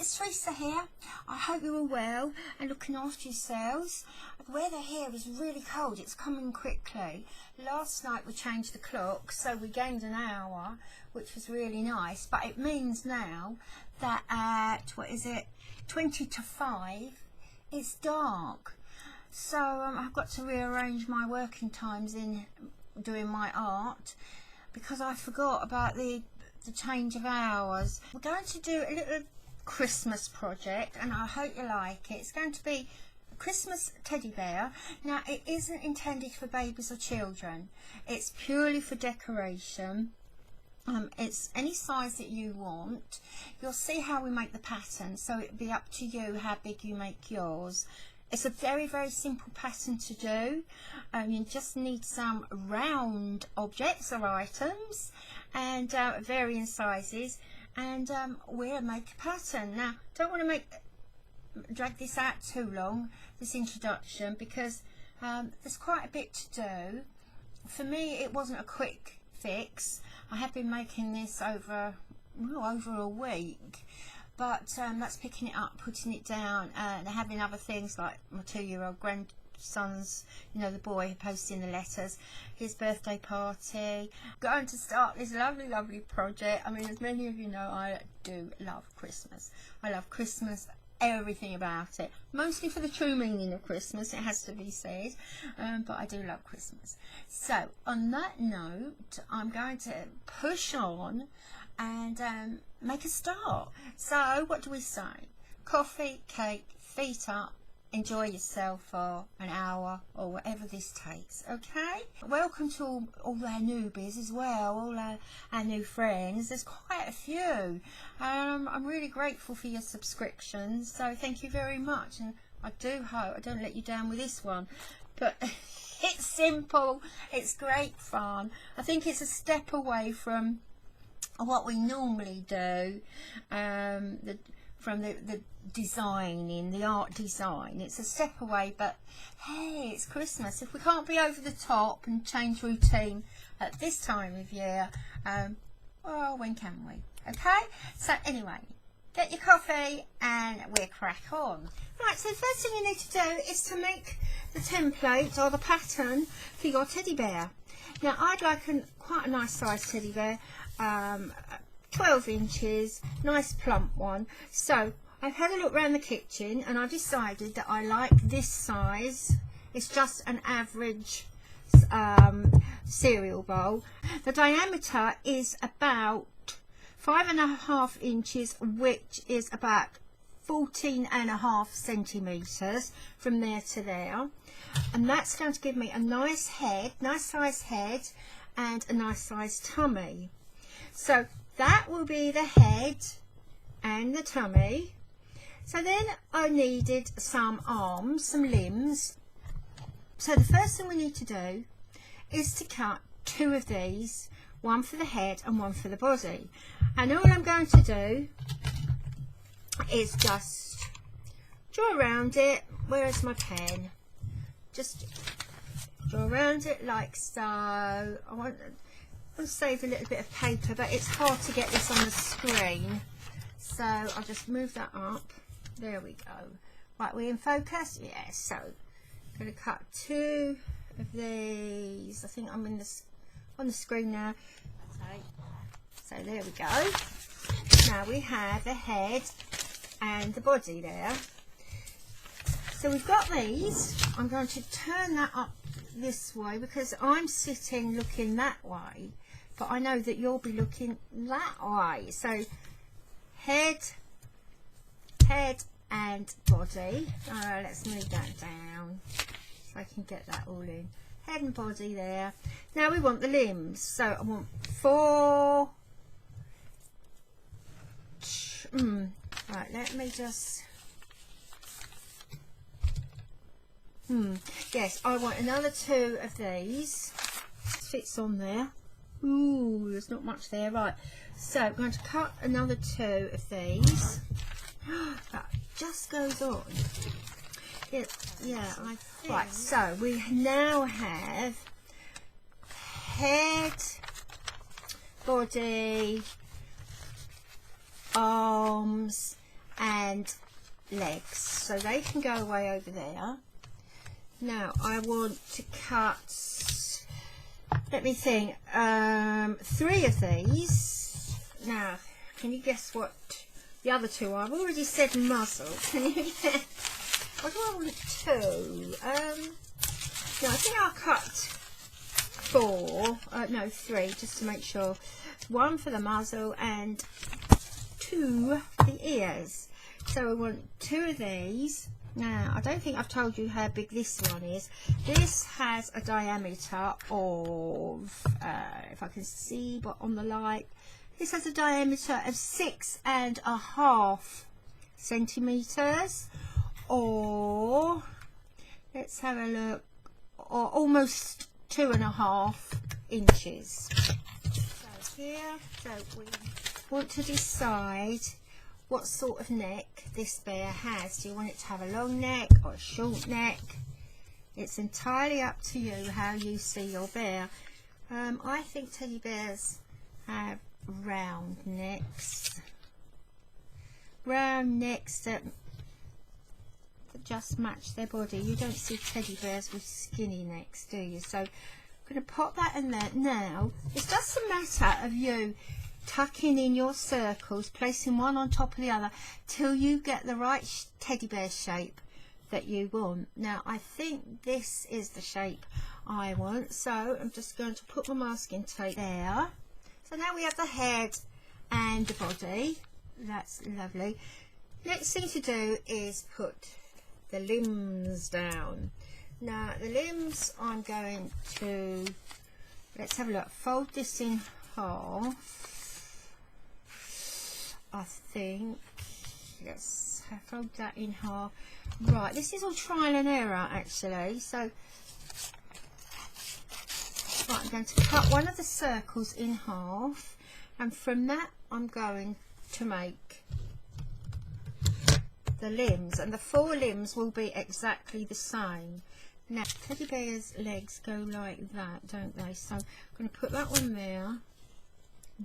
it's Teresa here. I hope you're all well and looking after yourselves. The weather here is really cold, it's coming quickly. Last night we changed the clock, so we gained an hour, which was really nice, but it means now that at, 20 to 5, it's dark. So I've got to rearrange my working times in doing my art because I forgot about the change of hours. We're going to do a little Christmas project and I hope you like it. It's going to be a Christmas teddy bear. Now it isn't intended for babies or children, it's purely for decoration. It's any size that you want. You'll see how we make the pattern, so it'll be up to you how big you make yours. It's a very, very simple pattern to do. You just need some round objects or items and varying sizes, and we'll make a pattern. Now, don't want to drag this out too long, this introduction, because there's quite a bit to do. For me, it wasn't a quick fix. I have been making this over a week. But that's picking it up, putting it down, and having other things like my 2-year-old grandson's, you know, the boy posting the letters, his birthday party. Going to start this lovely, lovely project. I mean, as many of you know, I do love Christmas. I love Christmas, everything about it. Mostly for the true meaning of Christmas, it has to be said, but I do love Christmas. So, on that note, I'm going to push on and make a start. So what do we say? Coffee, cake, feet up, enjoy yourself for an hour or whatever this takes, okay? Welcome to all our newbies as well, all our new friends. There's quite a few. I'm really grateful for your subscriptions, so thank you very much, and I do hope I don't let you down with this one. But it's simple, it's great fun. I think it's a step away from what we normally do, from the designing, the art design. It's a step away, but hey, it's Christmas. If we can't be over the top and change routine at this time of year, well, when can we? Okay, so anyway, get your coffee and we'll crack on. Right, so the first thing you need to do is to make the template or the pattern for your teddy bear. Now I'd like quite a nice size teddy bear, 12 inches, nice plump one. So I've had a look around the kitchen and I've decided that I like this size. It's just an average cereal bowl. The diameter is about 5.5 inches, which is about 14.5 centimeters from there to there, and that's going to give me a nice head, nice size head, and a nice size tummy. So that will be the head and the tummy. So then I needed some arms, some limbs. So the first thing we need to do is to cut 2 of these, one for the head and one for the body. And all I'm going to do is just draw around it. Where is my pen? Just draw around it like so. I want to save a little bit of paper, but it's hard to get this on the screen, so I'll just move that up. There we go. Right, we in focus? Yes. So I'm going to cut 2 of these. I think I'm on the screen now. So there we go. Now we have the head and the body there. So we've got these. I'm going to turn that up this way because I'm sitting looking that way, but I know that you'll be looking that way. So head and body. Let's move that down so I can get that all in. Head and body there. Now we want the limbs. So I want 4. Right, let me just. Yes, I want another 2 of these. Fits on there. Ooh, there's not much there. Right, so I'm going to cut another 2 of these. That just goes on. Yeah, I think. Right, so we now have head, body, arms and legs, so they can go away over there. Now I want to cut, let me think, 3 of these. Now can you guess what the other 2 are? I've already said muzzle. Can you guess? What do I want to do? No, I think I'll cut 4, no 3, just to make sure. 1 for the muzzle and 2 for the ears. So I want 2 of these. Now I don't think I've told you how big this one is. This has a diameter of, if I can see, but on the light, this has a diameter of 6.5 centimeters, or let's have a look, or almost 2.5 inches. So here, so we want to decide what sort of neck this bear has. Do you want it to have a long neck or a short neck? It's entirely up to you how you see your bear. I think teddy bears have round necks. Round necks that just match their body. You don't see teddy bears with skinny necks, do you? So I'm going to pop that in there. Now, it's just a matter of you tucking in your circles, placing one on top of the other till you get the right teddy bear shape that you want. Now I think this is the shape I want, so I'm just going to put my masking tape there. So now we have the head and the body. That's lovely. Next thing to do is put the limbs down. Now the limbs, I'm going to, let's have a look, fold this in half. I think, yes, I fold that in half. Right, this is all trial and error actually. So right, I'm going to cut one of the circles in half, and from that I'm going to make the limbs, and the 4 limbs will be exactly the same. Now teddy bear's legs go like that, don't they? So I'm going to put that one there,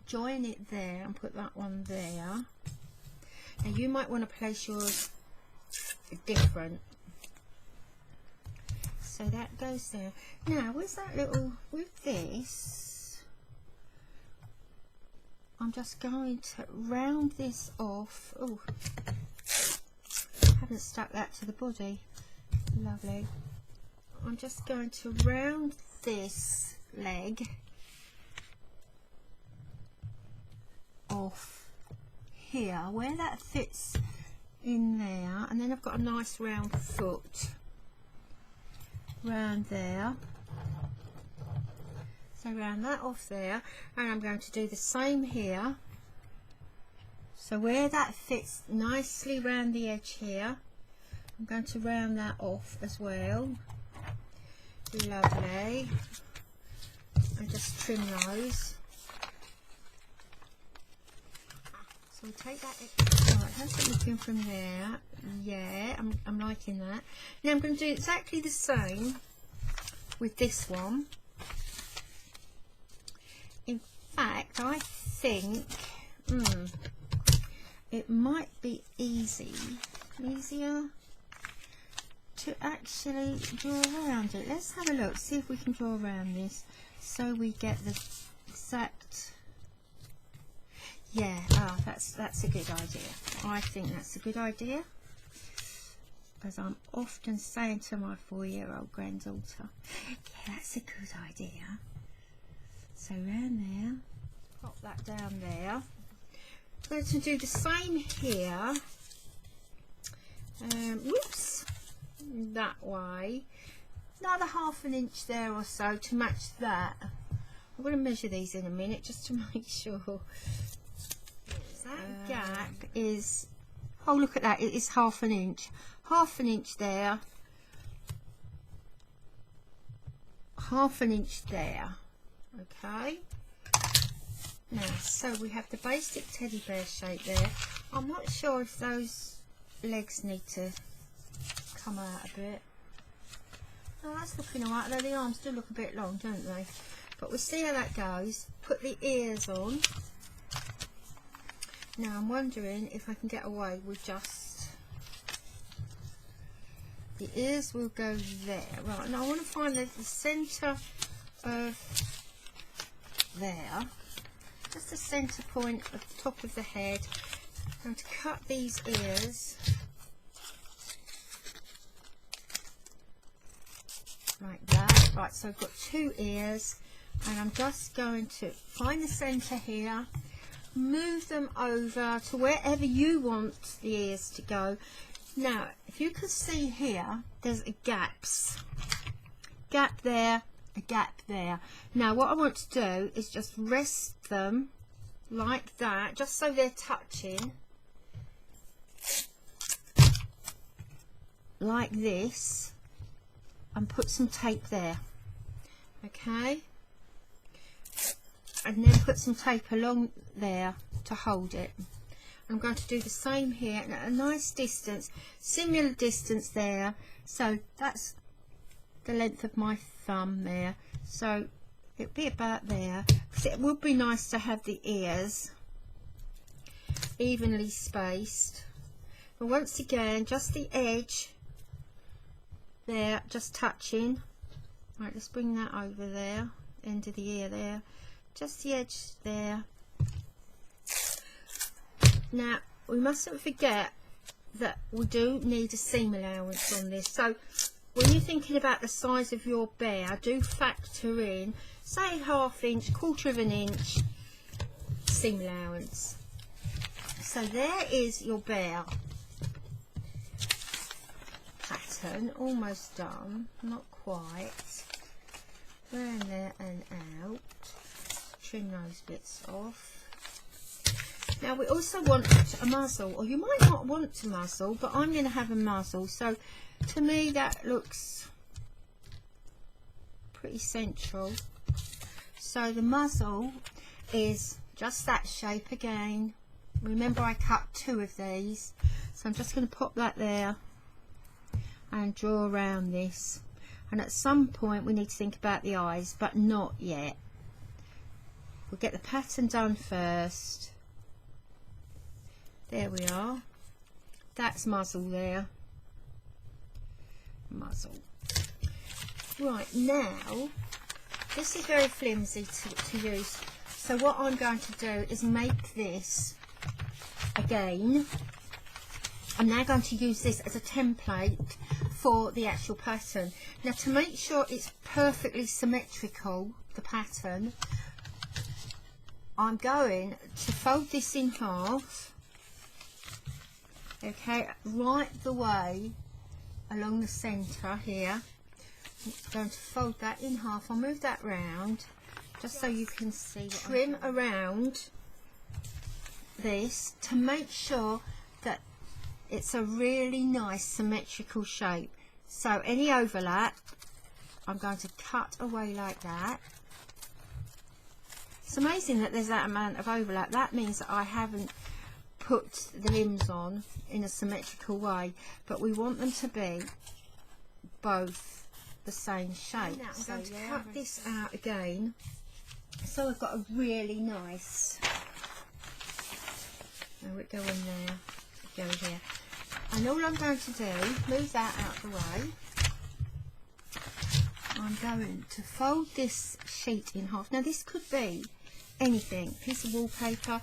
join it there, and put that one there. Now you might want to place yours different, so that goes there. Now with that little, with this, I'm just going to round this off. Oh, haven't stuck that to the body. Lovely. I'm just going to round this leg off here where that fits in there, and then I've got a nice round foot round there, so round that off there, and I'm going to do the same here. So where that fits nicely round the edge here, I'm going to round that off as well. Lovely. And just trim those. So we take that. Right, how's it looking from there? Yeah, I'm liking that. Now I'm going to do exactly the same with this one. In fact, I think it might be easier to actually draw around it. Let's have a look, see if we can draw around this so we get the exact, yeah, that's a good idea. I think that's a good idea, as I'm often saying to my 4-year-old granddaughter, yeah, that's a good idea. So round there, pop that down there. I'm going to do the same here. Whoops, that way. Another ½ inch there or so to match that. I'm going to measure these in a minute just to make sure. That gap is, oh look at that, it is ½ inch. ½ inch there. ½ inch there. Okay. Now, so we have the basic teddy bear shape there. I'm not sure if those legs need to come out a bit. Oh, that's looking alright, though the arms do look a bit long, don't they? But we'll see how that goes. Put the ears on. Now I'm wondering if I can get away with just the ears will go there. Right, now I want to find the centre of there, just the centre point of the top of the head. I'm going to cut these ears like that. Right, so I've got 2 ears, and I'm just going to find the centre here, move them over to wherever you want the ears to go. Now if you can see here, there's a gap there, a gap there. Now what I want to do is just rest them like that, just so they're touching like this, and put some tape there, okay, and then put some tape along there to hold it. I'm going to do the same here at a nice distance, similar distance there, so that's the length of my thumb there, so it'll be about there, because it would be nice to have the ears evenly spaced. But once again, just the edge there, just touching. Right, let's bring that over there, end of the ear there, just the edge there. Now we mustn't forget that we do need a seam allowance on this, so when you're thinking about the size of your bear, do factor in, say, 1/2 inch, 1/4 of an inch seam allowance. So there is your bear pattern, almost done, not quite. There and there and out. Trim those bits off. Now we also want a muzzle, or you might not want a muzzle, but I'm going to have a muzzle, so to me that looks pretty central. So the muzzle is just that shape again. Remember I cut 2 of these, so I'm just going to pop that there and draw around this, and at some point we need to think about the eyes, but not yet. We'll get the pattern done first. There we are, that's muzzle there, muzzle. Right, now this is very flimsy to use, so what I'm going to do is make this again. I'm now going to use this as a template for the actual pattern. Now to make sure it's perfectly symmetrical, the pattern, I'm going to fold this in half, okay, right the way along the centre here. I'm going to fold that in half. I'll move that round just so you can see. Trim around this to make sure that it's a really nice symmetrical shape. So any overlap, I'm going to cut away like that. It's amazing that there's that amount of overlap. That means that I haven't put the limbs on in a symmetrical way, but we want them to be both the same shape. Now I'm going to cut this out again, so I've got a really nice, there we go, in there, go here, and all I'm going to do, move that out of the way, I'm going to fold this sheet in half. Now this could be anything, piece of wallpaper,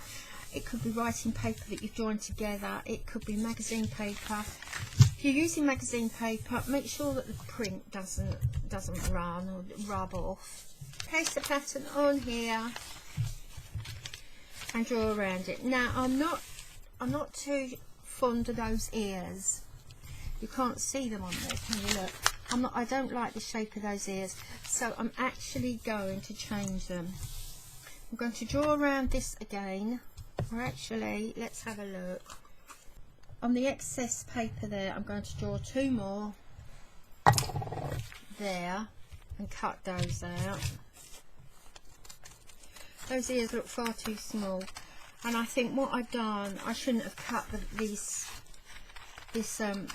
it could be writing paper that you've joined together, it could be magazine paper. If you're using magazine paper, make sure that the print doesn't run or rub off. Place the pattern on here and draw around it. Now I'm not too fond of those ears. You can't see them on there, can you look? I don't like the shape of those ears, so I'm actually going to change them. I'm going to draw around this again, or actually, let's have a look. On the excess paper there, I'm going to draw 2 more there and cut those out. Those ears look far too small, and I think what I've done, I shouldn't have cut this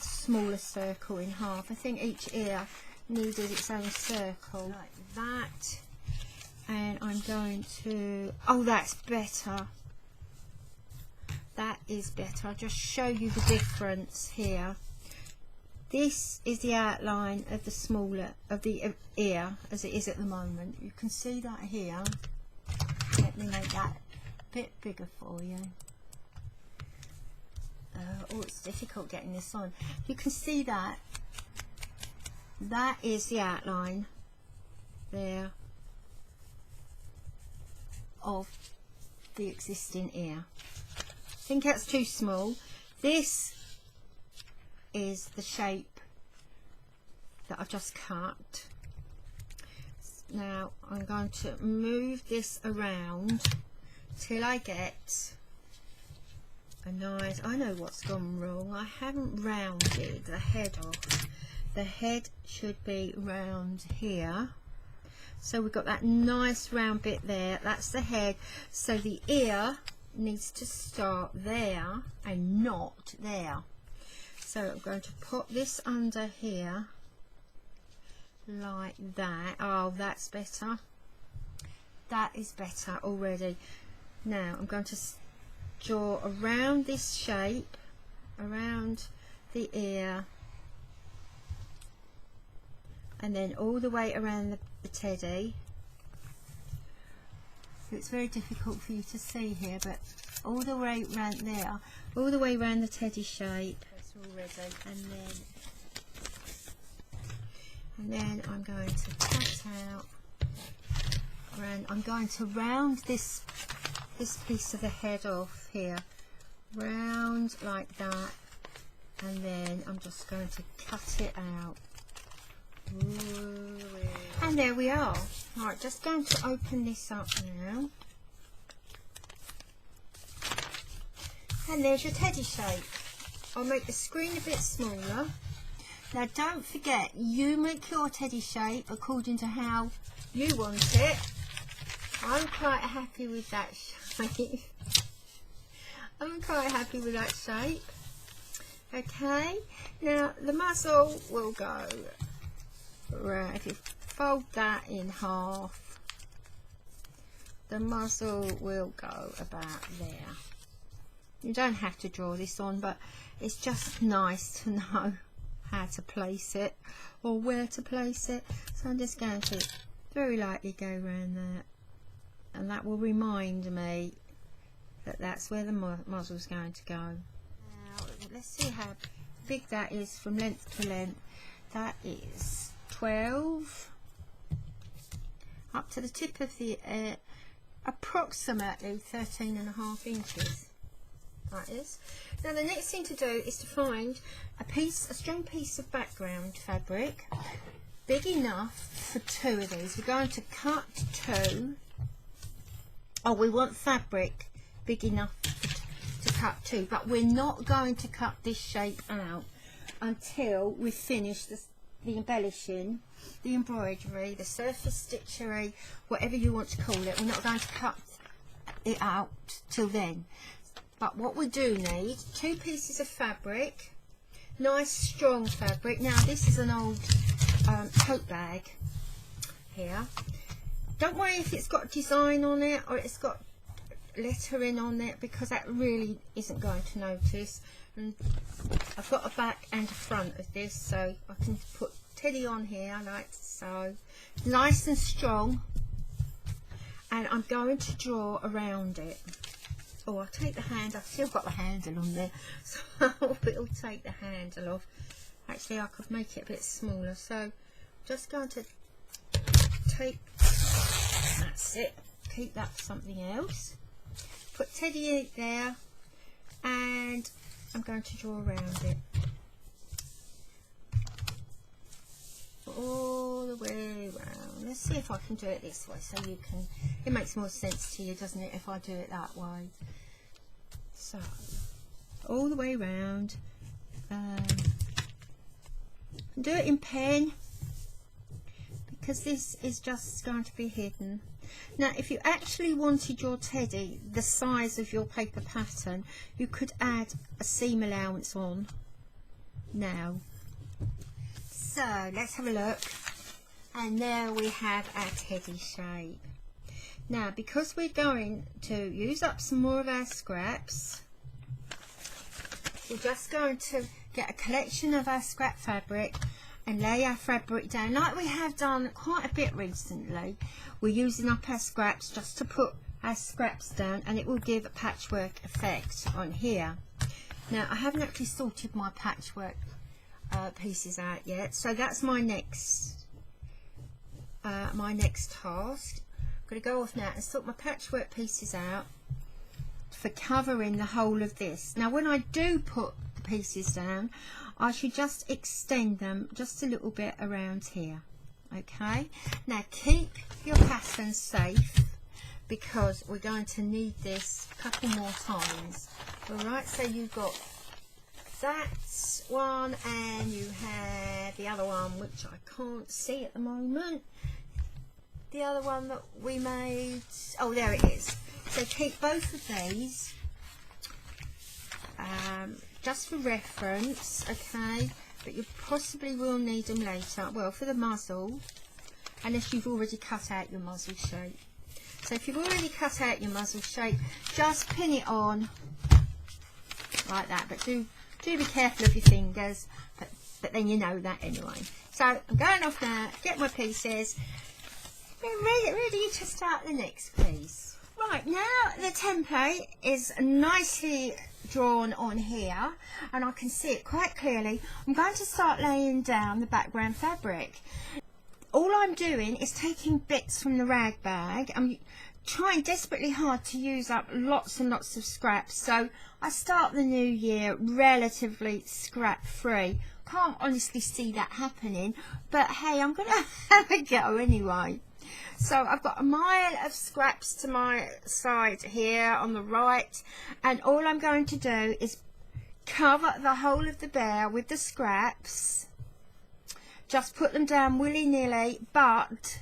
smaller circle in half. I think each ear needed its own circle like that, and I'm going to, oh, that's better. That is better. I'll just show you the difference here. This is the outline of the smaller of the ear as it is at the moment. You can see that here. Let me make that a bit bigger for you. Oh, it's difficult getting this on. You can see that. That is the outline there of the existing ear. I think that's too small. This is the shape that I've just cut. Now I'm going to move this around till I get a nice, I know what's gone wrong, I haven't rounded the head off. The head should be round here, so we've got that nice round bit there. That's the head, so the ear needs to start there and not there. So I'm going to put this under here like that. Oh, that's better. That is better already. Now I'm going to draw around this shape, around the ear, and then all the way around the teddy. So it's very difficult for you to see here, but all the way around there, all the way around the teddy shape. That's already, and then I'm going to cut out. I'm going to round this piece of the head off here, round like that, and then I'm just going to cut it out. Ooh. And there we are. Right, just going to open this up now, and there's your teddy shape. I'll make the screen a bit smaller. Now don't forget, you make your teddy shape according to how you want it. I'm quite happy with that shape. I'm quite happy with that shape. Okay, now the muzzle will go right. If you fold that in half, the muzzle will go about there. You don't have to draw this on, but it's just nice to know how to place it or where to place it. So I'm just going to very lightly go around that, and that will remind me that that's where the muzzle's going to go. Now let's see how big that is from length to length. That is 12 up to the tip of the ear, approximately 13.5 inches. That is. Now the next thing to do is to find a strong piece of background fabric big enough for 2 of these. We're going to cut 2. Oh, we want fabric big enough to cut 2, but we're not going to cut this shape out until we finish the embellishing, the embroidery, the surface stitchery, whatever you want to call it. We're not going to cut it out till then. But what we do need, 2 pieces of fabric, nice strong fabric. Now this is an old tote bag here. Don't worry if it's got design on it or it's got lettering on it, because that really isn't going to notice. And I've got a back and a front of this, so I can put Teddy on here like so, nice and strong, and I'm going to draw around it. Oh, I'll take the handle. I've still got the handle on there, so it'll take the handle off. Actually, I could make it a bit smaller, so just going to take, that's it, keep that for something else. Put Teddy there, and I'm going to draw around it all the way around. Let's see if I can do it this way, so you can, it makes more sense to you, doesn't it, if I do it that way. So all the way around. Do it in pen, because this is just going to be hidden. Now if you actually wanted your teddy the size of your paper pattern, you could add a seam allowance on now. So let's have a look, and there we have our teddy shape. Now because we're going to use up some more of our scraps, we're just going to get a collection of our scrap fabric and lay our fabric down like we have done quite a bit recently. We're using up our scraps just to put our scraps down, and it will give a patchwork effect on here. Now I haven't actually sorted my patchwork pieces out yet, so that's my next task. I'm going to go off now and sort my patchwork pieces out for covering the whole of this. Now when I do put the pieces down, I should just extend them just a little bit around here. Okay, now keep your patterns safe because we're going to need this a couple more times. Alright, so you've got that one and you have the other one, which I can't see at the moment. The other one that we made, oh there it is. So keep both of these just for reference, okay, but you possibly will need them later, well, for the muzzle, unless you've already cut out your muzzle shape. So if you've already cut out your muzzle shape, just pin it on like that, but do be careful of your fingers, but then you know that anyway. So I'm going off now, get my pieces, ready to start the next piece. Right, now the template is nicely drawn on here and I can see it quite clearly. I'm going to start laying down the background fabric. All I'm doing is taking bits from the rag bag. I'm trying desperately hard to use up lots and lots of scraps, so I start the new year relatively scrap free. Can't honestly see that happening, but hey, I'm gonna have a go anyway. So I've got a mile of scraps to my side here on the right, and all I'm going to do is cover the whole of the bear with the scraps. Just put them down willy-nilly, but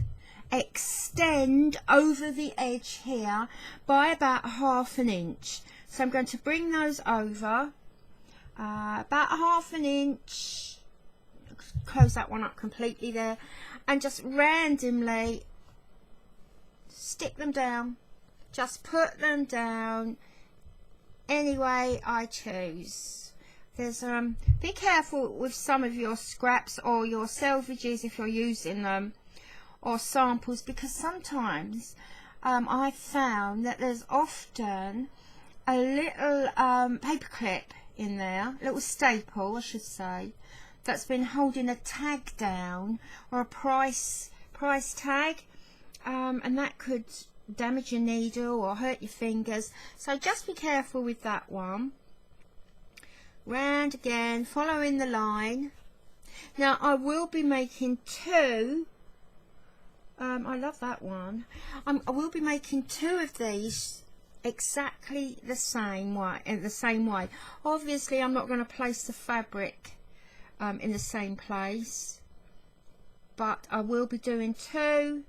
extend over the edge here by about 1/2 inch. So I'm going to bring those over about 1/2 inch, close that one up completely there, and just randomly stick them down. Just put them down any way I choose. There's be careful with some of your scraps or your salvages if you're using them, or samples, because sometimes I've found that there's often a little paper clip in there, a little staple I should say, that's been holding a tag down, or a price tag, and that could damage your needle or hurt your fingers, so just be careful with that one. Round again, following the line. Now I will be making two, I love that one. I will be making two of these exactly the same way. Obviously I'm not going to place the fabric in the same place, but I will be doing two,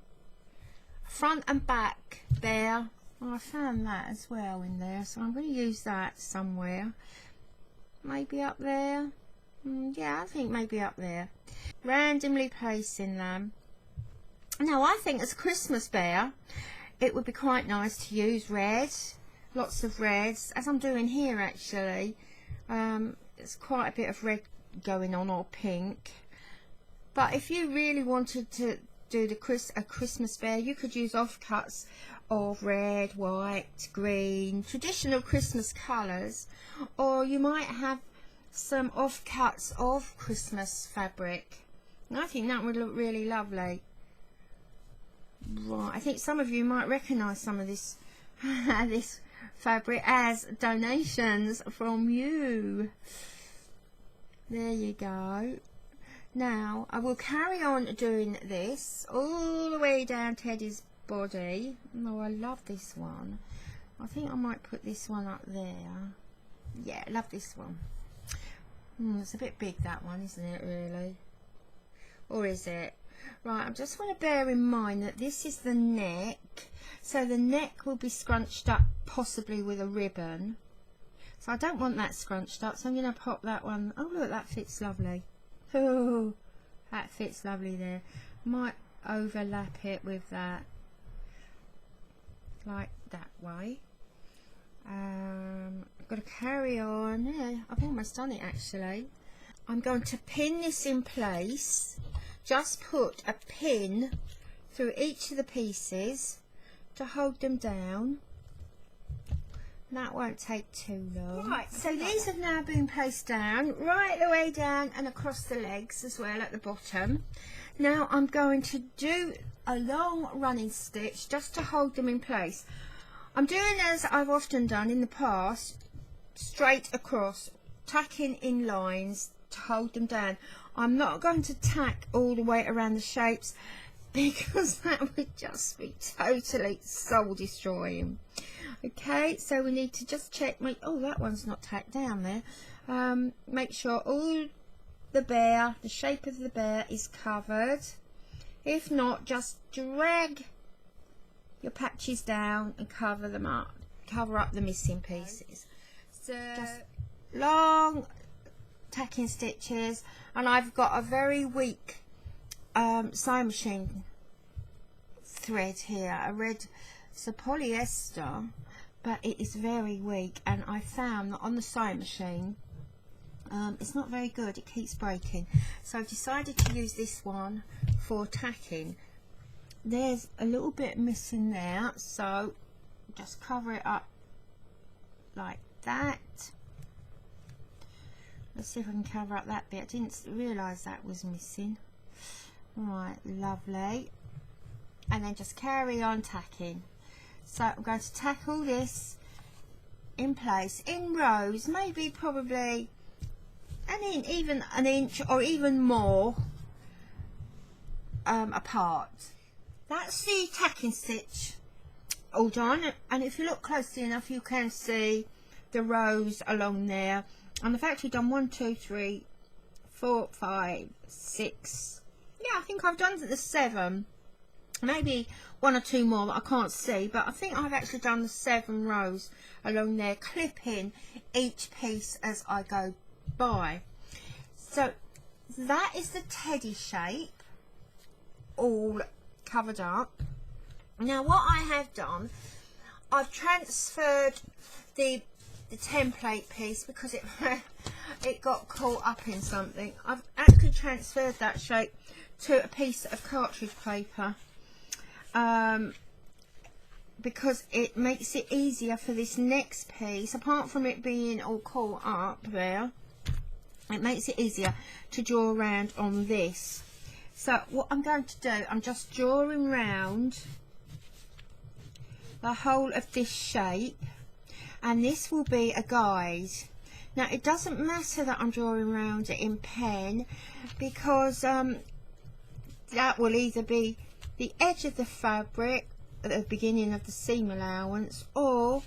front and back there. Oh, I found that as well in there, so I'm going to use that somewhere, maybe up there. Yeah, I think maybe up there. Randomly placing them. Now I think as Christmas bear it would be quite nice to use red, lots of reds, as I'm doing here actually. There's quite a bit of red going on, or pink, but if you really wanted to do a Christmas bear, you could use offcuts of red, white, green, traditional Christmas colours, or you might have some offcuts of Christmas fabric, and I think that would look really lovely. Right, I think some of you might recognise some of this this fabric as donations from you. There you go. Now I will carry on doing this all the way down Teddy's body. Oh, I love this one. I think I might put this one up there. Yeah, I love this one. It's a bit big, that one, isn't it, really? Or is it? Right, I just want to bear in mind that this is the neck, so the neck will be scrunched up possibly with a ribbon, so I don't want that scrunched up, so I'm going to pop that one. Oh look, that fits lovely. Oh, that fits lovely there. Might overlap it with that, like that way. I've got to carry on. Yeah, I've almost done it actually. I'm going to pin this in place. Just put a pin through each of the pieces to hold them down. That won't take too long. Right, so these have now been placed down, right the way down and across the legs as well at the bottom. Now I'm going to do a long running stitch just to hold them in place. I'm doing as I've often done in the past, straight across, tacking in lines to hold them down. I'm not going to tack all the way around the shapes because that would just be totally soul destroying. Okay, so we need to just check, oh, that one's not tacked down there. Make sure all the shape of the bear is covered. If not, just drag your patches down and cover them up, cover up the missing pieces. So just long tacking stitches, and I've got a very weak sewing machine thread here. I read it's a polyester, but it is very weak, and I found that on the sewing machine it's not very good, it keeps breaking, so I've decided to use this one for tacking. There's a little bit missing there, so just cover it up like that. Let's see if I can cover up that bit. I didn't realise that was missing. Right, lovely. And then just carry on tacking. So I'm going to tack all this in place in rows, maybe probably even an inch or even more apart. That's the tacking stitch all done, and if you look closely enough you can see the rows along there. And I've actually done 1, 2, 3, 4, 5, 6. Yeah, I think I've done the 7. Maybe 1 or 2 more that I can't see, but I think I've actually done the 7 rows along there, clipping each piece as I go by. So that is the teddy shape all covered up. Now what I have done, I've transferred the template piece because it got caught up in something. I've actually transferred that shape to a piece of cartridge paper because it makes it easier for this next piece, apart from it being all caught up there, it makes it easier to draw around on this. So what I'm going to do, I'm just drawing round the whole of this shape, and this will be a guide. Now it doesn't matter that I'm drawing around it in pen, because that will either be the edge of the fabric at the beginning of the seam allowance, or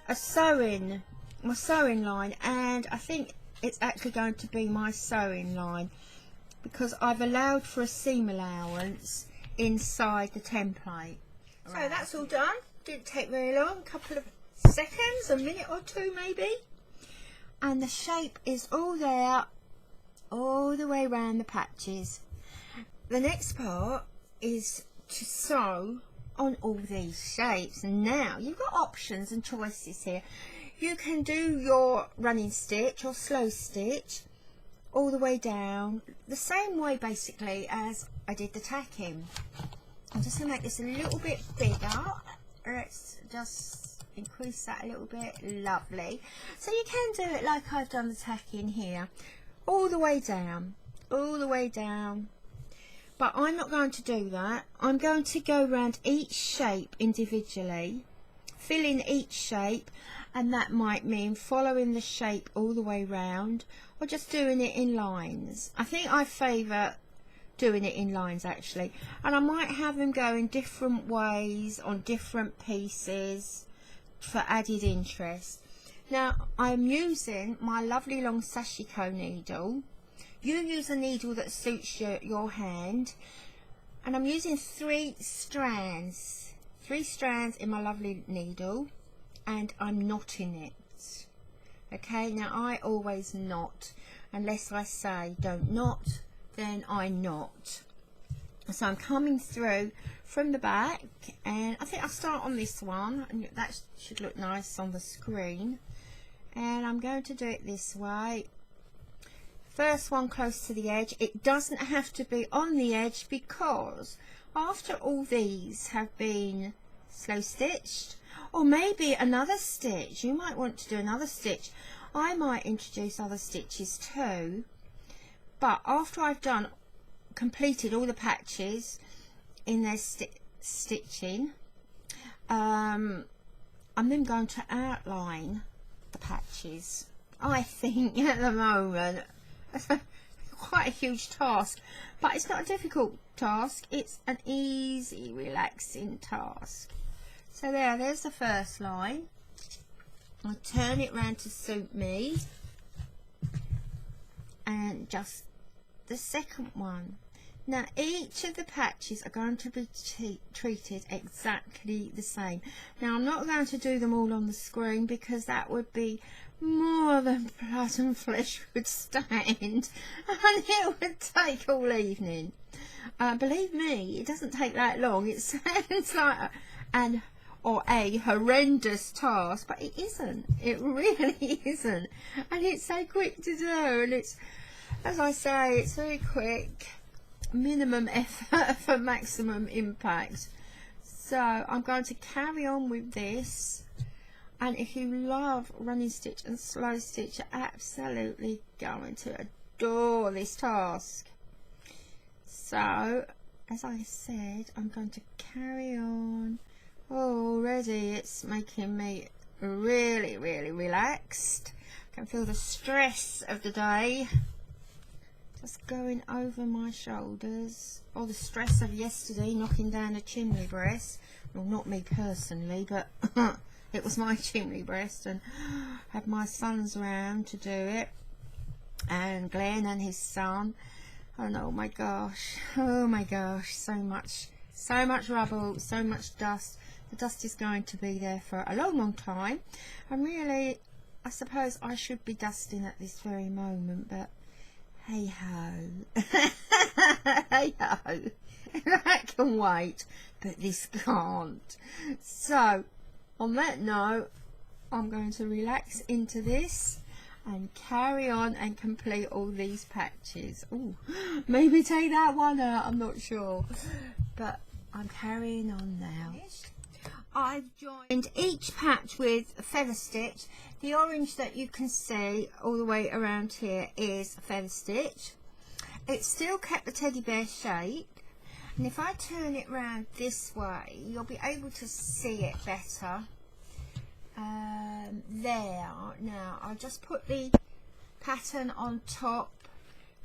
a sewing line, and I think it's actually going to be my sewing line because I've allowed for a seam allowance inside the template. So that's all done. Didn't take very long, a couple of seconds, a minute or 2 maybe, and the shape is all there all the way around the patches. The next part is to sew on all these shapes, and now you've got options and choices here. You can do your running stitch or slow stitch all the way down the same way basically as I did the tacking. I'm just going to make this a little bit bigger. Let's just increase that a little bit. Lovely. So you can do it like I've done the tacking here, all the way down, all the way down. But I'm not going to do that. I'm going to go around each shape individually, fill in each shape, and that might mean following the shape all the way round or just doing it in lines. I think I favour doing it in lines actually, and I might have them go in different ways on different pieces for added interest. Now I'm using my lovely long sashiko needle. You use a needle that suits your hand, and I'm using 3 strands in my lovely needle, and I'm knotting it. Okay, now I always knot, unless I say don't knot, then I knot. So I'm coming through from the back, and I think I'll start on this one, and that should look nice on the screen. and I'm going to do it this way. First one close to the edge. It doesn't have to be on the edge, because after all these have been slow stitched, or maybe another stitch, you might want to do another stitch. I might introduce other stitches too, but after I've completed all the patches in their stitching, I'm then going to outline the patches. I think at the moment it's quite a huge task, but it's not a difficult task. It's an easy, relaxing task. So there's the first line. I turn it round to suit me, and just the second one. Now each of the patches are going to be treated exactly the same. Now I'm not going to do them all on the screen, because that would be more than blood and flesh would stand, and it would take all evening. Believe me, it doesn't take that long. It sounds like a horrendous task, but it isn't. It really isn't, and it's so quick to do, and it's, as I say, it's very quick. Minimum effort for maximum impact. So I'm going to carry on with this, and if you love running stitch and slow stitch, you're absolutely going to adore this task. So as I said, I'm going to carry on. Already it's making me really relaxed. I can feel the stress of the day just going over my shoulders, or the stress of yesterday knocking down a chimney breast. Well, not me personally, but it was my chimney breast, and had my sons round to do it, and Glenn and his son, and oh my gosh, so much rubble, so much dust. The dust is going to be there for a long time, and really I suppose I should be dusting at this very moment, but hey ho. Hey ho. That can wait, but this can't. So on that note, I'm going to relax into this and carry on and complete all these patches. Ooh, maybe take that one out, I'm not sure, but I'm carrying on now. I've joined each patch with a feather stitch. The orange that you can see all the way around here is a feather stitch. It's still kept the teddy bear shape, and if I turn it round this way, you'll be able to see it better. There, now I'll just put the pattern on top,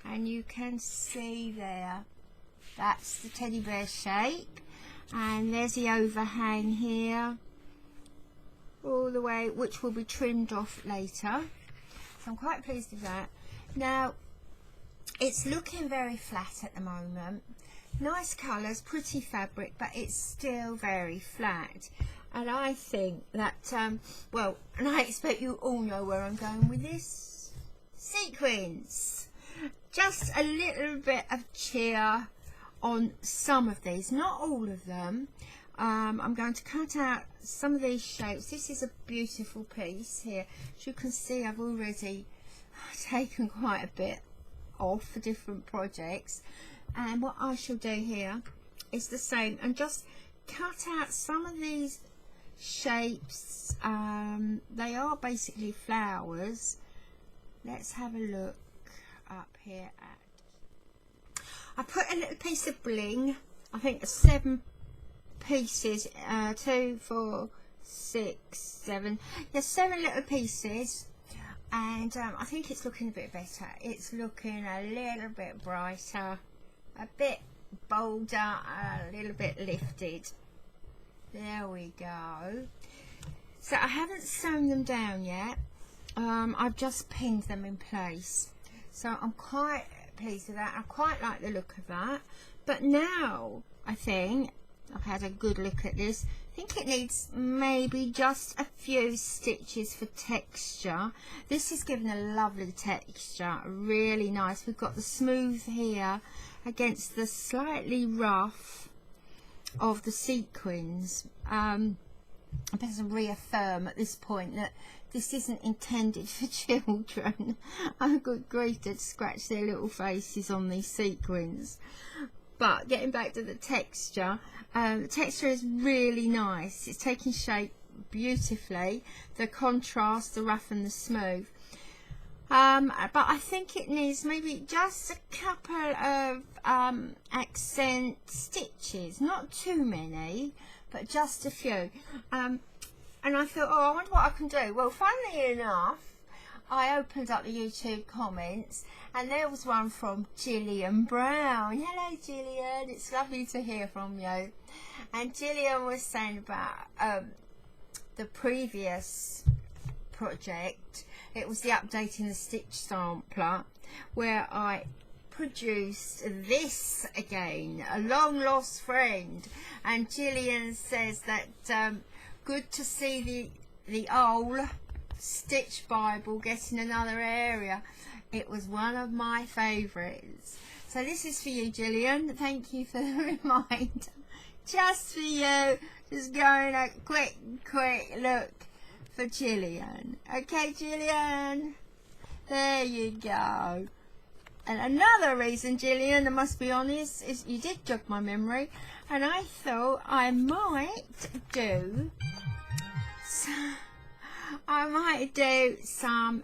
and you can see there, that's the teddy bear shape. And there's the overhang here all the way, which will be trimmed off later. So I'm quite pleased with that. Now it's looking very flat at the moment. Nice colours, pretty fabric, but it's still very flat. And I think that well, and I expect you all know where I'm going with this. Sequins. Just a little bit of cheer on some of these, not all of them. I'm going to cut out some of these shapes. This is a beautiful piece here. As you can see, I've already taken quite a bit off for different projects, and what I shall do here is the same, and just cut out some of these shapes. They are basically flowers. Let's have a look up here at, I put a little piece of bling, I think 7 pieces, 2, 4, 6, 7, yeah, 7 little pieces, and I think it's looking a bit better. It's looking a little bit brighter, a bit bolder, a little bit lifted. There we go. So I haven't sewn them down yet. I've just pinned them in place, so I'm quite pleased with that. I quite like the look of that. But now I think I've had a good look at this. I think it needs maybe just a few stitches for texture. This is giving a lovely texture, really nice. We've got the smooth here against the slightly rough of the sequins. I better reaffirm at this point that this isn't intended for children. Oh good grief, they'd scratch their little faces on these sequins. But getting back to the texture is really nice. It's taking shape beautifully, the contrast, the rough and the smooth. But I think it needs maybe just a couple of accent stitches, not too many, but just a few. And I thought, oh, I wonder what I can do. Well, funnily enough, I opened up the YouTube comments and there was one from Gillian Brown. Hello Gillian, it's lovely to hear from you. And Gillian was saying about the previous project. It was the updating the stitch sampler, where I produced this again, a long lost friend. And Gillian says that good to see the old Stitch Bible getting another area. It was one of my favourites. So this is for you, Gillian. Thank you for the reminder. Just for you. Just going a quick look for Gillian. Okay, Gillian? There you go. And another reason, Gillian, I must be honest, is you did jog my memory. And I thought I might do some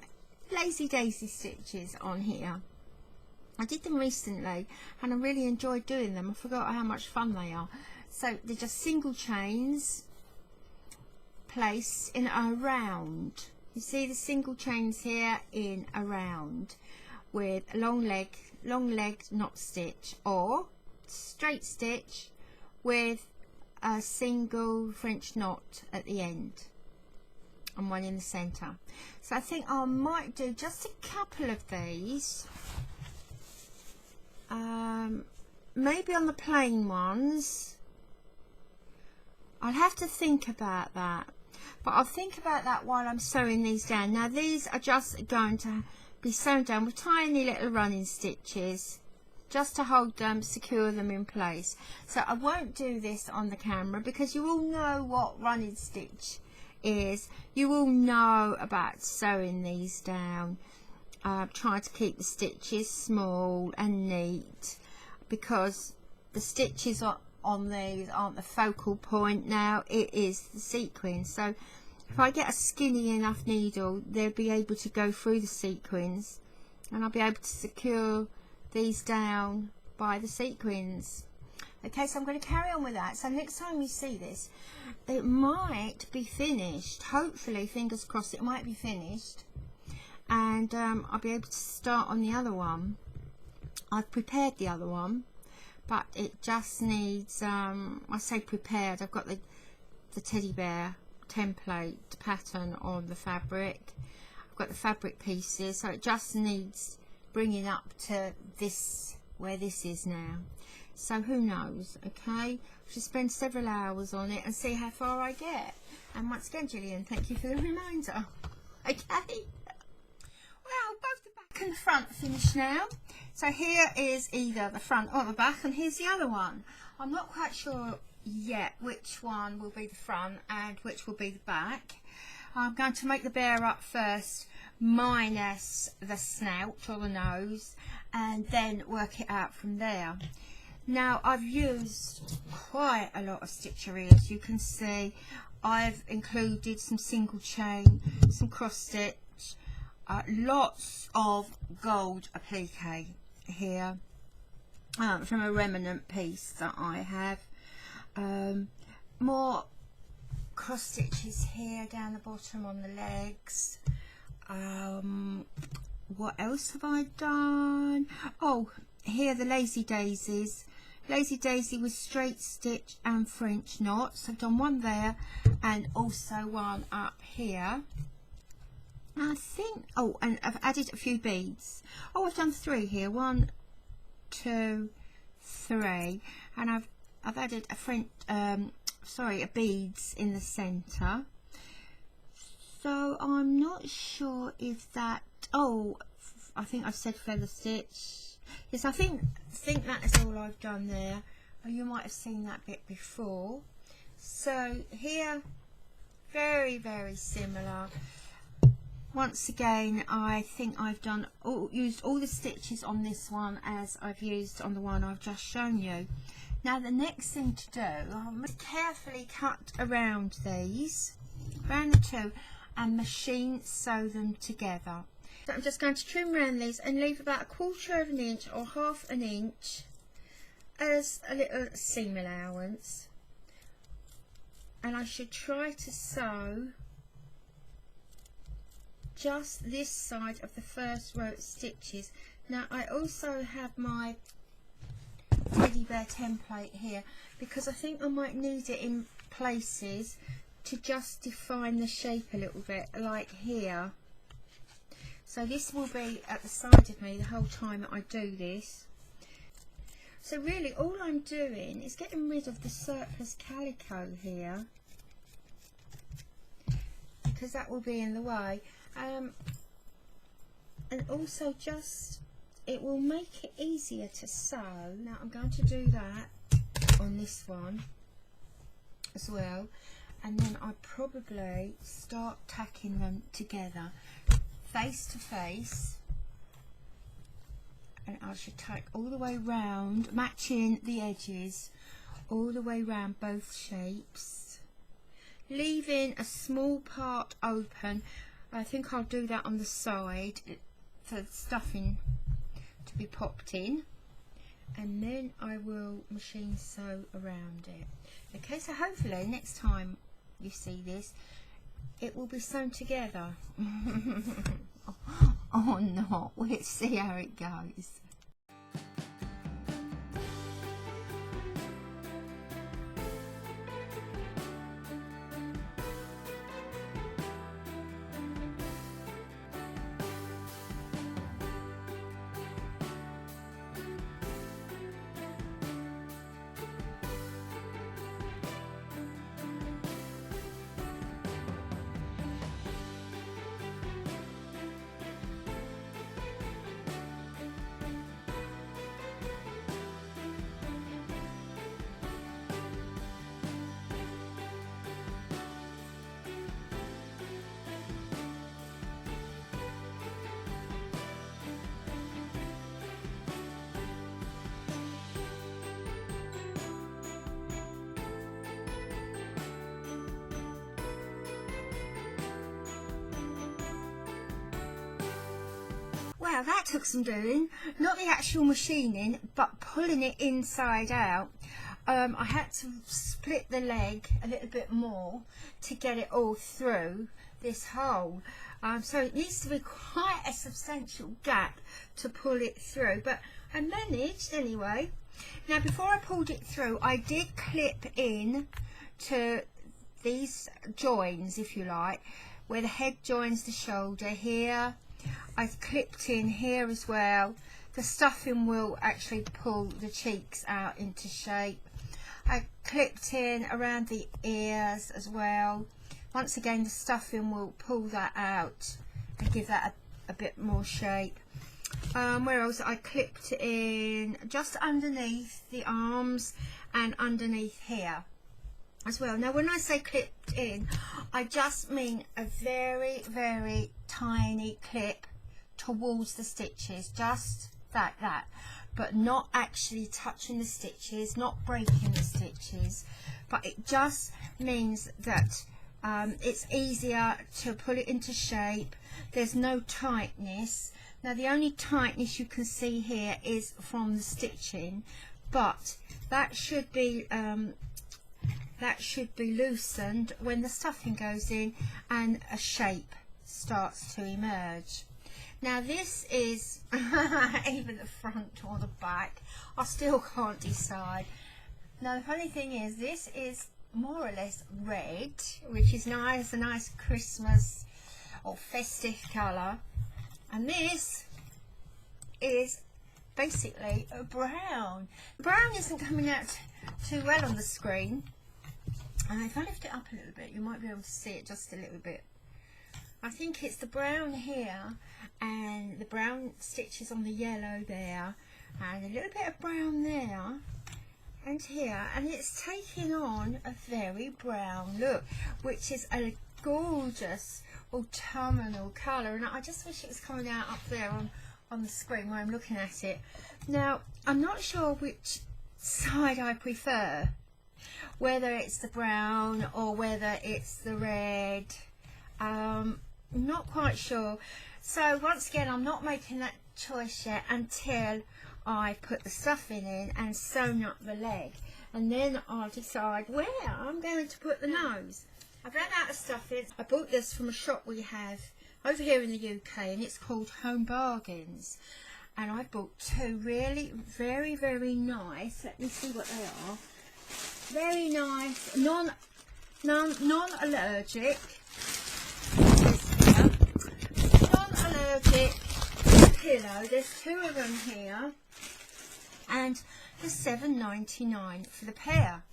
Lazy Daisy stitches on here. I did them recently and I really enjoyed doing them. I forgot how much fun they are. So they're just single chains placed in a round. You see the single chains here in a round with a long legged knot stitch or straight stitch with a single French knot at the end and one in the center. So I think I might do just a couple of these, maybe on the plain ones. I'll have to think about that, but I'll think about that while I'm sewing these down. Now these are just going to be sewn down with tiny little running stitches just to hold them, secure them in place. So I won't do this on the camera because you all know what running stitch is. You will know about sewing these down, trying to keep the stitches small and neat, because the stitches on these aren't the focal point now, it is the sequins. So if I get a skinny enough needle, they'll be able to go through the sequins and I'll be able to secure these down by the sequins. Okay, so I'm going to carry on with that. So next time you see this, it might be finished. Hopefully, fingers crossed, it might be finished. And I'll be able to start on the other one. I've prepared the other one, but it just needs, I say prepared, I've got the teddy bear template pattern on the fabric. I've got the fabric pieces, so it just needs bringing up to this, where this is now. So who knows, okay? I'll just spend several hours on it and see how far I get. And once again, Gillian, thank you for the reminder. Okay? Well, both the back and the front are finished now. So here is either the front or the back, and here's the other one. I'm not quite sure yet which one will be the front and which will be the back. I'm going to make the bear up first, minus the snout or the nose, and then work it out from there. Now I've used quite a lot of stitchery, as you can see. I've included some single chain, some cross stitch, lots of gold applique here from a remnant piece that I have. More cross stitches here down the bottom on the legs. What else have I done? Oh, here the Lazy Daisies. Lazy Daisy with straight stitch and French knots. I've done one there and also one up here. I think, oh, and I've added a few beads. Oh, I've done 3 here. 1, 2, 3, and I've added a French, a beads in the centre. So I'm not sure if that. Oh, I think I've said feather stitch. Yes, I think that is all I've done there. Oh, you might have seen that bit before. So here, very, very similar. Once again, I think I've used all the stitches on this one as I've used on the one I've just shown you. Now the next thing to do, I'm going to carefully cut around these, around the two, and machine sew them together. So I'm just going to trim around these and leave about 1/4 of an inch or 1/2 an inch as a little seam allowance. And I should try to sew just this side of the first row of stitches. Now I also have my teddy bear template here because I think I might need it in places to just define the shape a little bit, like here. So this will be at the side of me the whole time that I do this. So really all I'm doing is getting rid of the surplus calico here, because that will be in the way, and also just it will make it easier to sew. Now I'm going to do that on this one as well, and then I probably start tacking them together face to face, and I should tack all the way round, matching the edges all the way round both shapes, leaving a small part open. I think I'll do that on the side for the stuffing to be popped in, and then I will machine sew around it. Okay, so hopefully next time you see this it will be sewn together. Or not, let's see how it goes. Wow, that took some doing. Not the actual machining, but pulling it inside out. I had to split the leg a little bit more to get it all through this hole. So it needs to be quite a substantial gap to pull it through, but I managed anyway. Now before I pulled it through, I did clip in to these joins, if you like, where the head joins the shoulder here. I've clipped in here as well. The stuffing will actually pull the cheeks out into shape. I clipped in around the ears as well. Once again, the stuffing will pull that out and give that a bit more shape. Where else? I clipped in just underneath the arms and underneath here as well. Now when I say clipped in, I just mean a very, very tiny clip towards the stitches, just like that, but not actually touching the stitches, not breaking the stitches, but it just means that it's easier to put it into shape. There's no tightness. Now the only tightness you can see here is from the stitching, but that should be loosened when the stuffing goes in and a shape starts to emerge. Now this is either the front or the back. I still can't decide. Now the funny thing is, this is more or less red, which is nice, a nice Christmas or festive colour, and this is basically a brown. Brown isn't coming out too well on the screen, and if I lift it up a little bit you might be able to see it just a little bit. I think it's the brown here and the brown stitches on the yellow there and a little bit of brown there and here, and it's taking on a very brown look, which is a gorgeous autumnal colour, and I just wish it was coming out up there on the screen where I'm looking at it. Now, I'm not sure which side I prefer, whether it's the brown or whether it's the red. I'm not quite sure. So once again, I'm not making that choice yet until I put the stuffing in and sewn up the leg, and then I'll decide where I'm going to put the nose. I've run out of stuffing. I bought this from a shop we have over here in the UK, and it's called Home Bargains, and I bought two really very nice, let me see what they are, very nice non-allergic non-allergic pillow. There's two of them here, and they're $7.99 for the pair.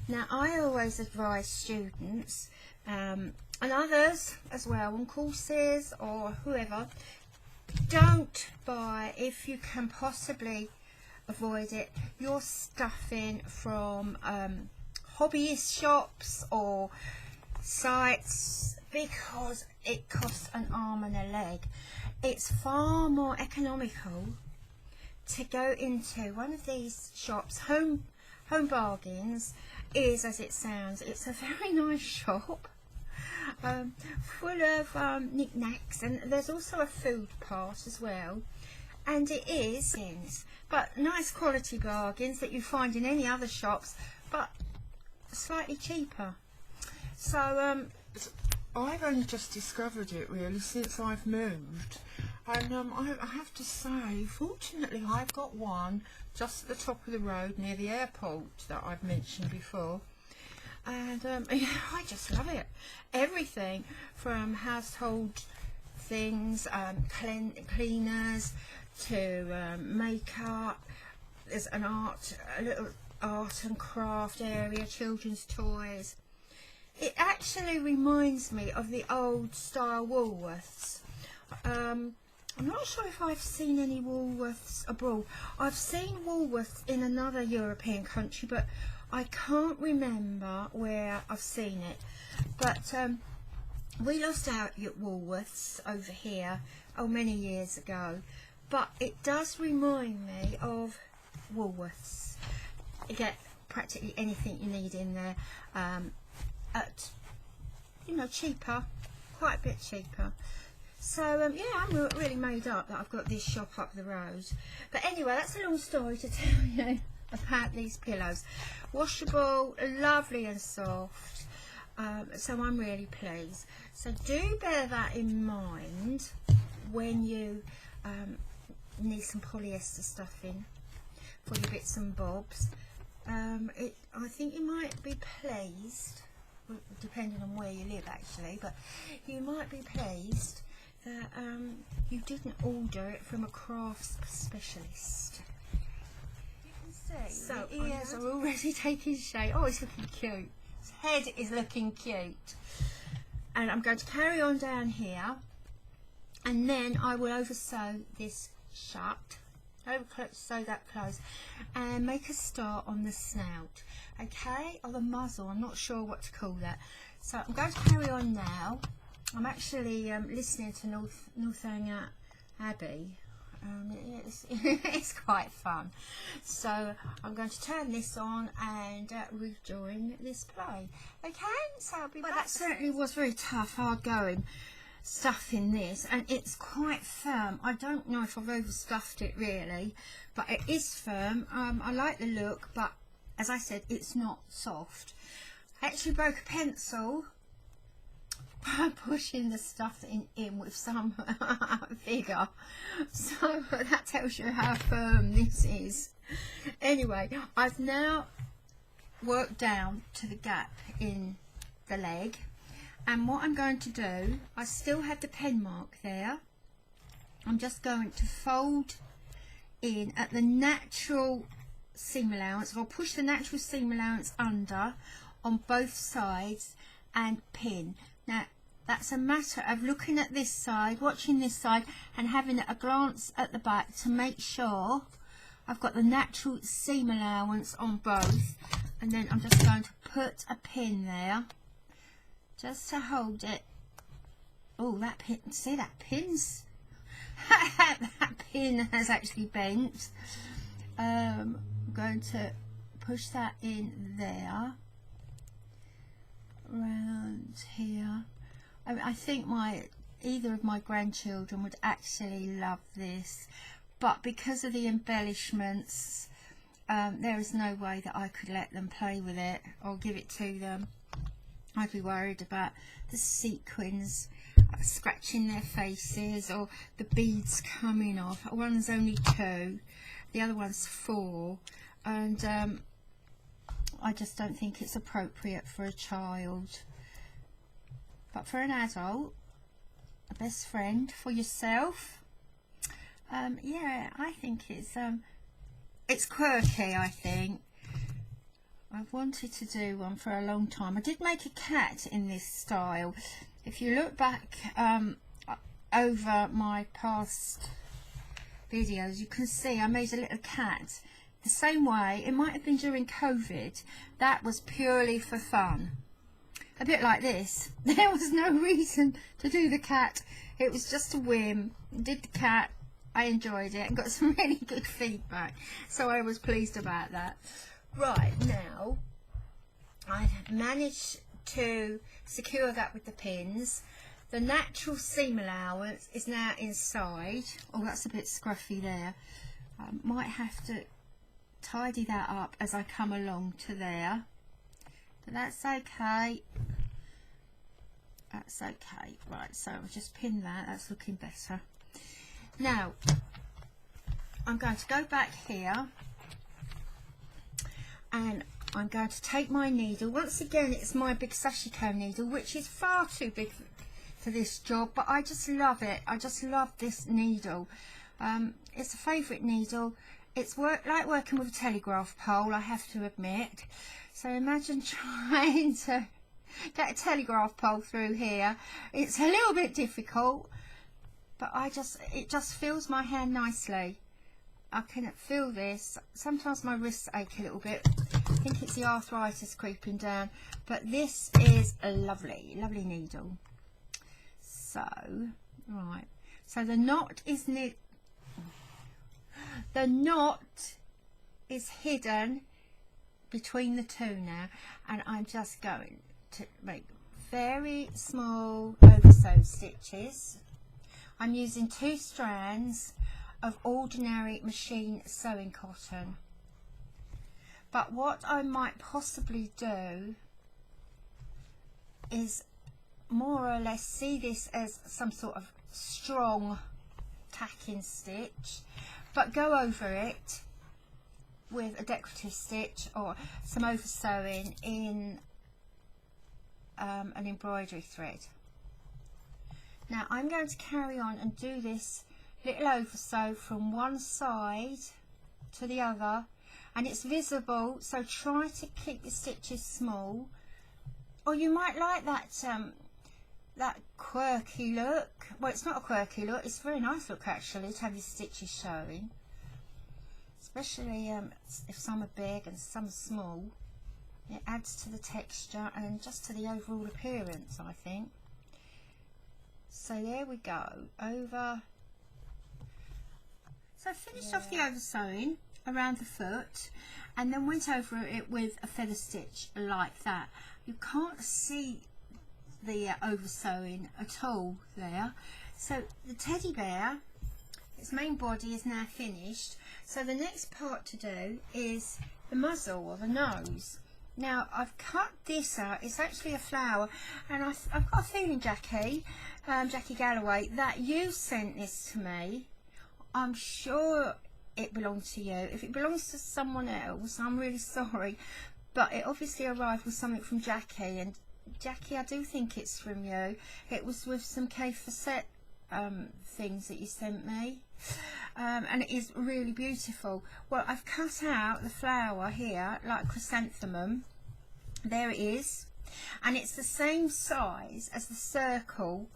Now, I always advise students and others as well on courses or whoever, don't buy, if you can possibly avoid it, your stuffing from hobbyist shops or sites, because it costs an arm and a leg. It's far more economical to go into one of these shops. Home Bargains is, as it sounds, it's a very nice shop, full of knickknacks, and there's also a food part as well, and it is, but nice quality bargains that you find in any other shops, but slightly cheaper. So I've only just discovered it really since I've moved, and I have to say, fortunately I've got one just at the top of the road near the airport that I've mentioned before, and yeah, I just love it. Everything from household things, cleaners, to makeup. There's a little art and craft area, children's toys. It actually reminds me of the old style Woolworths. I'm not sure if I've seen any Woolworths abroad. I've seen Woolworths in another European country, but I can't remember where I've seen it. But we lost out at Woolworths over here, many years ago. But it does remind me of Woolworths. You get practically anything you need in there. At, cheaper, quite a bit cheaper. So yeah, I'm really made up that I've got this shop up the road. But anyway, that's a long story to tell you about these pillows. Washable, lovely and soft. So I'm really pleased. So do bear that in mind when you need some polyester stuffing for your bits and bobs. I think you might be pleased, depending on where you live actually, but you might be pleased that you didn't order it from a crafts specialist. You can see so the ears are already taking shape. Oh, it's looking cute. His head is looking cute. And I'm going to carry on down here, and then I will over sew this shut, sew that close, and make a star on the snout, okay, or the muzzle. I'm not sure what to call that. So I'm going to carry on now. I'm actually listening to Northanger Abbey. It's quite fun. So I'm going to turn this on and rejoin this play. Okay, so I'll be back. That certainly was very tough, hard going stuffing this, and it's quite firm. I don't know if I've overstuffed it really, but it is firm. I like the look, but as I said, it's not soft. I actually broke a pencil by pushing the stuff in with some figure, so that tells you how firm this is. Anyway, I've now worked down to the gap in the leg, and what I'm going to do, I still have the pen mark there. I'm just going to fold in at the natural seam allowance. I'll push the natural seam allowance under on both sides and pin. Now that's a matter of looking at this side, watching this side, and having a glance at the back to make sure I've got the natural seam allowance on both. And then I'm just going to put a pin there just to hold it Oh, that pin, see that pin's that pin has actually bent. I'm going to push that in there, around here. I think either of my grandchildren would actually love this, but because of the embellishments, there is no way that I could let them play with it or give it to them. I'd be worried about the sequins scratching their faces or the beads coming off. One's only 2, the other one's 4, and I just don't think it's appropriate for a child. But for an adult, a best friend, for yourself, yeah, I think it's quirky. I think I've wanted to do one for a long time. I did make a cat in this style. If you look back over my past videos, you can see I made a little cat the same way. It might have been during COVID. That was purely for fun. A bit like this. There was no reason to do the cat. It was just a whim. Did the cat. I enjoyed it and got some really good feedback. So I was pleased about that. Right, now I've managed to secure that with the pins. The natural seam allowance is now inside. Oh, that's a bit scruffy there. I might have to tidy that up as I come along to there. But that's okay. That's okay. Right, so I'll just pin that. That's looking better. Now, I'm going to go back here and I'm going to take my needle. Once again, it's my big Sashiko needle, which is far too big for this job, but I just love it. I just love this needle. It's a favourite needle. It's like working with a telegraph pole, I have to admit. So imagine trying to get a telegraph pole through here. It's a little bit difficult, but it just feels my hand nicely. I can feel this. Sometimes my wrists ache a little bit. I think it's the arthritis creeping down, but this is a lovely needle. So, right. So the knot is hidden between the 2 now, and I'm just going to make very small oversew stitches. I'm using 2 strands of ordinary machine sewing cotton, but what I might possibly do is more or less see this as some sort of strong tacking stitch, but go over it with a decorative stitch or some oversewing in an embroidery thread. Now I'm going to carry on and do this little oversew from one side to the other, and it's visible, so try to keep your stitches small. Or you might like that quirky look. Well, it's not a quirky look, it's a very nice look actually to have your stitches showing, especially if some are big and some are small. It adds to the texture and just to the overall appearance, I think. So there we go, over. So I finished off the oversewing around the foot and then went over it with a feather stitch like that. You can't see the oversewing at all there. So the teddy bear, its main body is now finished. So the next part to do is the muzzle or the nose. Now I've cut this out. It's actually a flower, and I've got a feeling, Jackie Galloway, that you sent this to me. I'm sure it belongs to you. If it belongs to someone else, I'm really sorry, but it obviously arrived with something from Jackie, and Jackie, I do think it's from you. It was with some K-facet things that you sent me, and it is really beautiful. Well, I've cut out the flower here like chrysanthemum. There it is, and it's the same size as the circle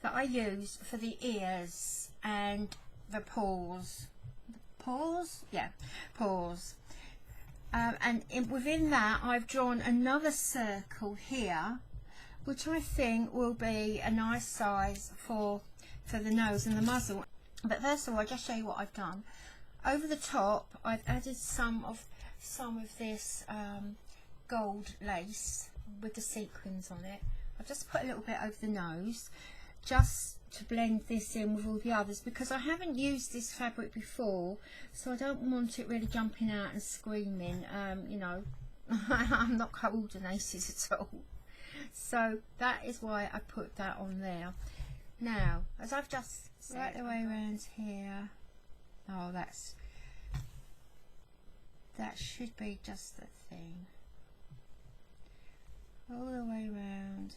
that I used for the ears and the paws. Paws? Yeah, paws. And within that I've drawn another circle here which I think will be a nice size for the nose and the muzzle. But first of all, I'll just show you what I've done. Over the top, I've added some of this gold lace with the sequins on it. I've just put a little bit over the nose, just to blend this in with all the others, because I haven't used this fabric before, so I don't want it really jumping out and screaming. You know, I'm not coordinated at all. So that is why I put that on there. Now, as I've just said, right the way around here. Oh, that should be just the thing. All the way around.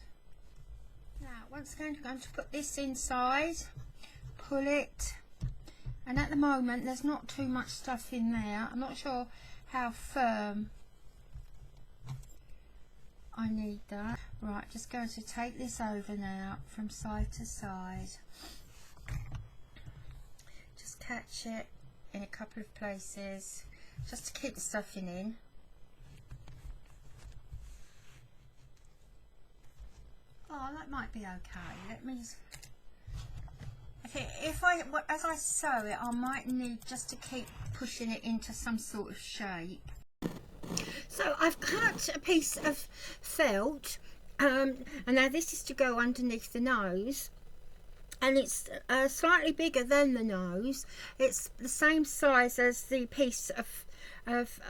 Now, once again, I'm going to put this inside, pull it, and at the moment there's not too much stuff in there. I'm not sure how firm I need that. Right, just going to take this over now from side to side. Just catch it in a couple of places, just to keep the stuffing in. Oh, that might be okay. Let me just... Okay, as I sew it, I might need just to keep pushing it into some sort of shape. So I've cut a piece of felt, and now this is to go underneath the nose, and it's slightly bigger than the nose. It's the same size as the piece of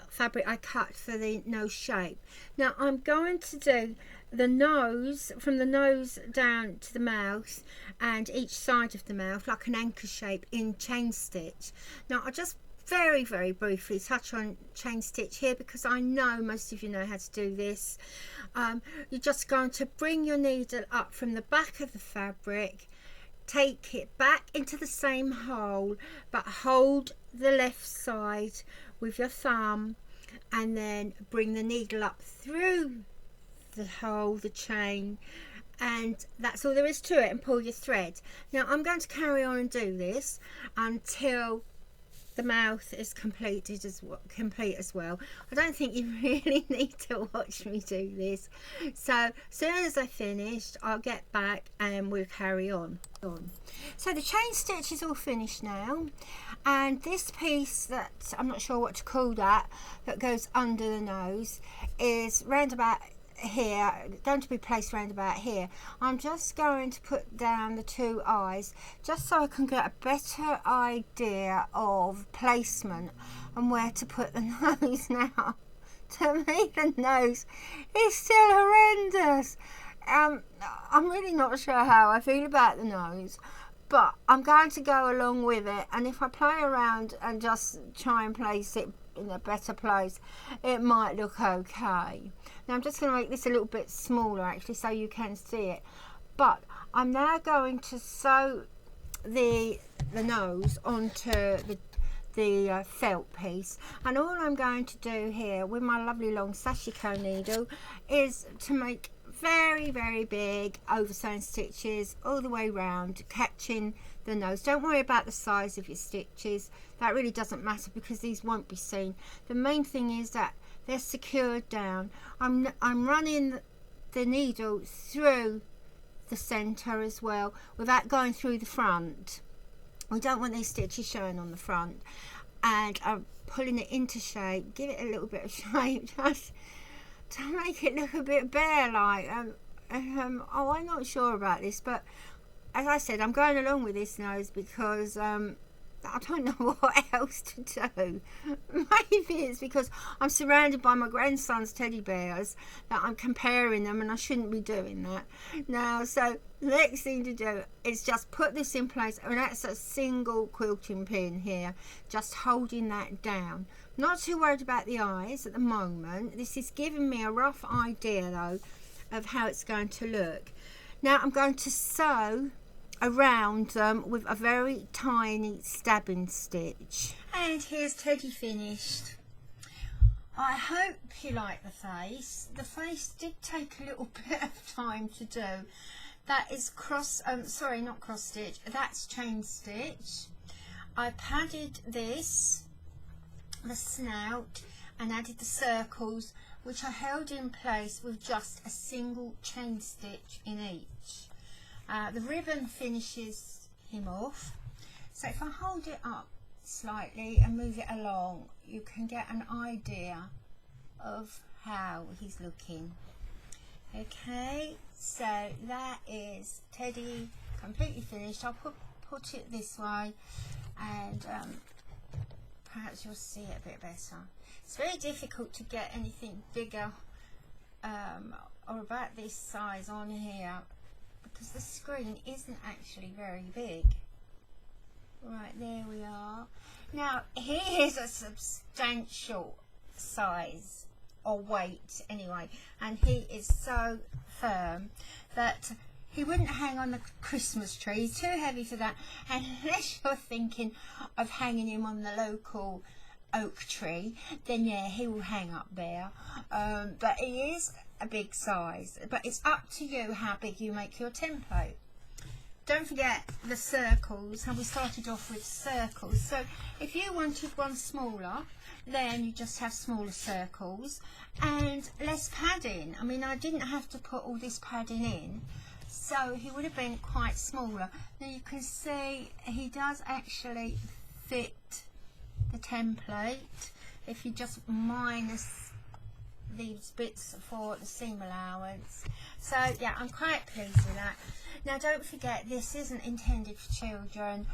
fabric I cut for the nose shape. Now I'm going to do the nose, from the nose down to the mouth and each side of the mouth, like an anchor shape in chain stitch. Now I'll just very briefly touch on chain stitch here, because I know most of you know how to do this. You're just going to bring your needle up from the back of the fabric, take it back into the same hole, but hold the left side with your thumb, and then bring the needle up through the hole, the chain, and that's all there is to it, and pull your thread. Now I'm going to carry on and do this until the mouth is complete as well. I don't think you really need to watch me do this. So as soon as I finished, I'll get back and we'll carry on. So the chain stitch is all finished now, and this piece that I'm not sure what to call that goes under the nose is round about here, going to be placed round about here. I'm just going to put down the two eyes just so I can get a better idea of placement and where to put the nose. Now, to me, the nose is still horrendous. I'm really not sure how I feel about the nose, but I'm going to go along with it, and if I play around and just try and place it in a better place, it might look okay. Now I'm just going to make this a little bit smaller actually, so you can see it. But I'm now going to sew the nose onto the felt piece, and all I'm going to do here with my lovely long sashiko needle is to make very big over sewn stitches all the way round, catching the nose. Don't worry about the size of your stitches, that really doesn't matter because these won't be seen. The main thing is that they're secured down. I'm running the needle through the center as well without going through the front. We don't want these stitches showing on the front, and I'm pulling it into shape, give it a little bit of shape just to make it look a bit bare like. Oh, I'm not sure about this, but as I said, I'm going along with this nose because I don't know what else to do. Maybe it's because I'm surrounded by my grandson's teddy bears that I'm comparing them, and I shouldn't be doing that. Now, so the next thing to do is just put this in place, and that's a single quilting pin here, just holding that down. Not too worried about the eyes at the moment. This is giving me a rough idea though of how it's going to look. Now I'm going to sew around them with a very tiny stabbing stitch. And here's Teddy finished. I hope you like the face. The face did take a little bit of time to do. That is sorry, not cross stitch, that's chain stitch. I padded this, the snout, and added the circles, which I held in place with just a single chain stitch in each. The ribbon finishes him off, so if I hold it up slightly and move it along, you can get an idea of how he's looking. Okay, so that is Teddy completely finished. I'll put it this way, and perhaps you'll see it a bit better. It's very difficult to get anything bigger or about this size on here because the screen isn't actually very big. Right, there we are. Now he is a substantial size, or weight anyway, and he is so firm that he wouldn't hang on the Christmas tree. He's too heavy for that, unless you're thinking of hanging him on the local oak tree, then yeah, he will hang up there. But he is a big size, but it's up to you how big you make your template. Don't forget the circles, and we started off with circles. So if you wanted one smaller, then you just have smaller circles and less padding. I mean, I didn't have to put all this padding in, so he would have been quite smaller. Now you can see he does actually fit the template if you just minus these bits for the seam allowance. So yeah, I'm quite pleased with that. Now don't forget, this isn't intended for children,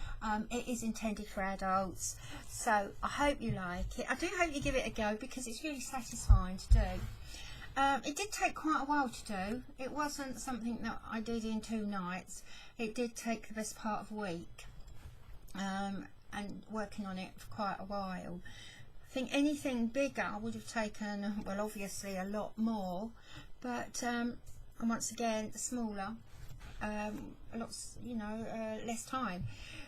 it is intended for adults, so I hope you like it. I do hope you give it a go because it's really satisfying to do. It did take quite a while to do. It wasn't something that I did in 2 nights. It did take the best part of a week, and working on it for quite a while. I think anything bigger would have taken, well, obviously a lot more, but and once again smaller, lots, you know, less time.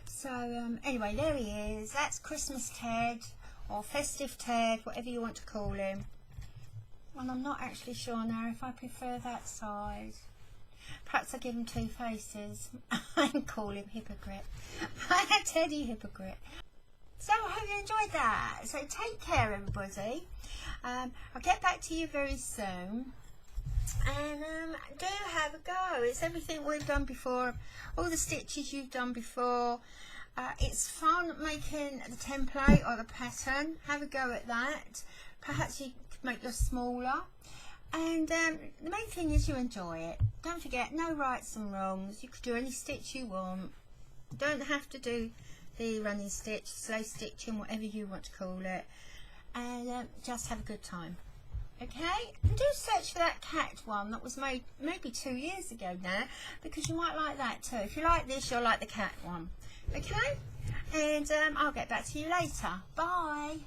So anyway, there he is. That's Christmas Ted, or festive Ted, whatever you want to call him. And I'm not actually sure now if I prefer that size. Perhaps I give him 2 faces and call him Hypocrite. Teddy Hypocrite. So I hope you enjoyed that. So take care, everybody. I'll get back to you very soon. And do have a go. It's everything we've done before, all the stitches you've done before. It's fun making the template or the pattern. Have a go at that. Perhaps you could make yours smaller. And the main thing is you enjoy it. Don't forget, no rights and wrongs. You could do any stitch you want. You don't have to do the running stitch, slow stitching, whatever you want to call it. And just have a good time. Okay, and do search for that cat one that was made maybe 2 years ago now, because you might like that too. If you like this, you'll like the cat one. Okay, and I'll get back to you later. Bye.